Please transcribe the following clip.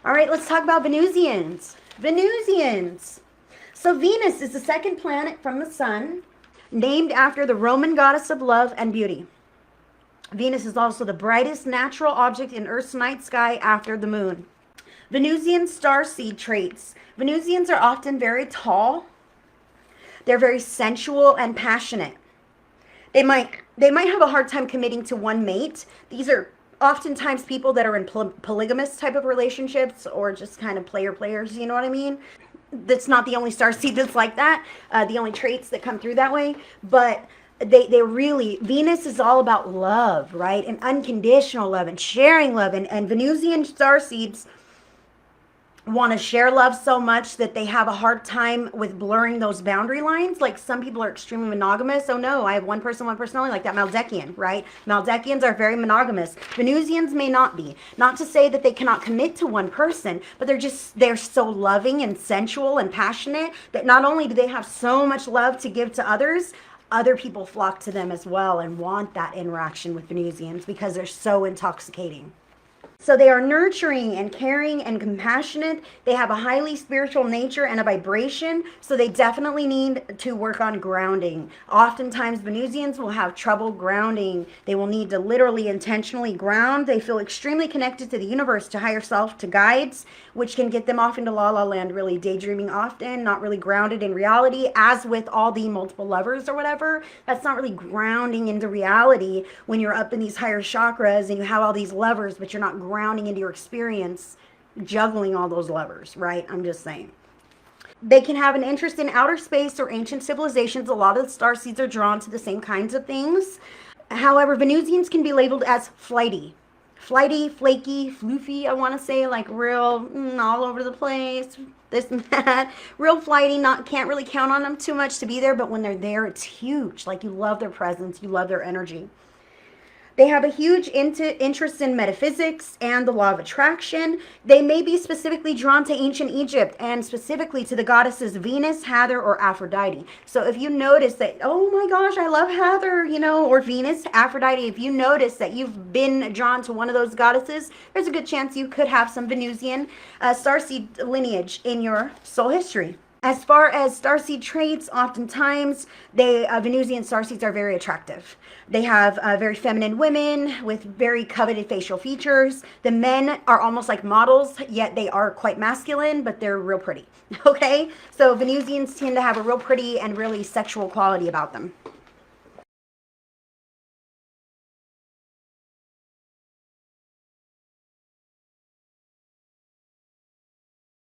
All right, let's talk about Venusians. Venusians. So Venus is the second planet from the sun, named after the Roman goddess of love and beauty. Venus is also the brightest natural object in Earth's night sky after the moon. Venusian starseed traits. Venusians are often very tall. They're very sensual and passionate. They might have a hard time committing to one mate. These are oftentimes people that are in polygamous type of relationships or just kind of players, you know what I mean? That's not the only starseed that's like that, the only traits that come through that way, but they really, Venus is all about love, right? And unconditional love and sharing love, and Venusian starseeds want to share love so much that they have a hard time with blurring those boundary lines. Like some people are extremely monogamous. Oh no, I have one person, one personality, like that Maldekian, right? Maldekians are very monogamous. Venusians may not be. Not to say that they cannot commit to one person, but they're so loving and sensual and passionate that not only do they have so much love to give to others, other people flock to them as well and want that interaction with Venusians because they're so intoxicating. So they are nurturing and caring and compassionate. They have a highly spiritual nature and a vibration. So they definitely need to work on grounding. Oftentimes Venusians will have trouble grounding. They will need to literally intentionally ground. They feel extremely connected to the universe, to higher self, to guides, which can get them off into la la land, really daydreaming often, not really grounded in reality, as with all the multiple lovers or whatever. That's not really grounding into reality when you're up in these higher chakras and you have all these lovers, but you're not grounding into your experience, juggling all those levers, right? I'm just saying. They can have an interest in outer space or ancient civilizations. A lot of the starseeds are drawn to the same kinds of things. However, Venusians can be labeled as flighty. Flighty, flaky, floofy, I want to say, like real all over the place, this and that. Real flighty, can't really count on them too much to be there, but when they're there, it's huge. Like you love their presence, you love their energy. They have a huge interest in metaphysics and the law of attraction. They may be specifically drawn to ancient Egypt and specifically to the goddesses Venus, Hathor, or Aphrodite. So if you notice that, oh my gosh, I love Hathor, or Venus, Aphrodite, if you notice that you've been drawn to one of those goddesses, there's a good chance you could have some Venusian starseed lineage in your soul history. As far as starseed traits, oftentimes Venusian starseeds are very attractive. They have very feminine women with very coveted facial features. The men are almost like models, yet they are quite masculine, but they're real pretty. Okay? So Venusians tend to have a real pretty and really sexual quality about them.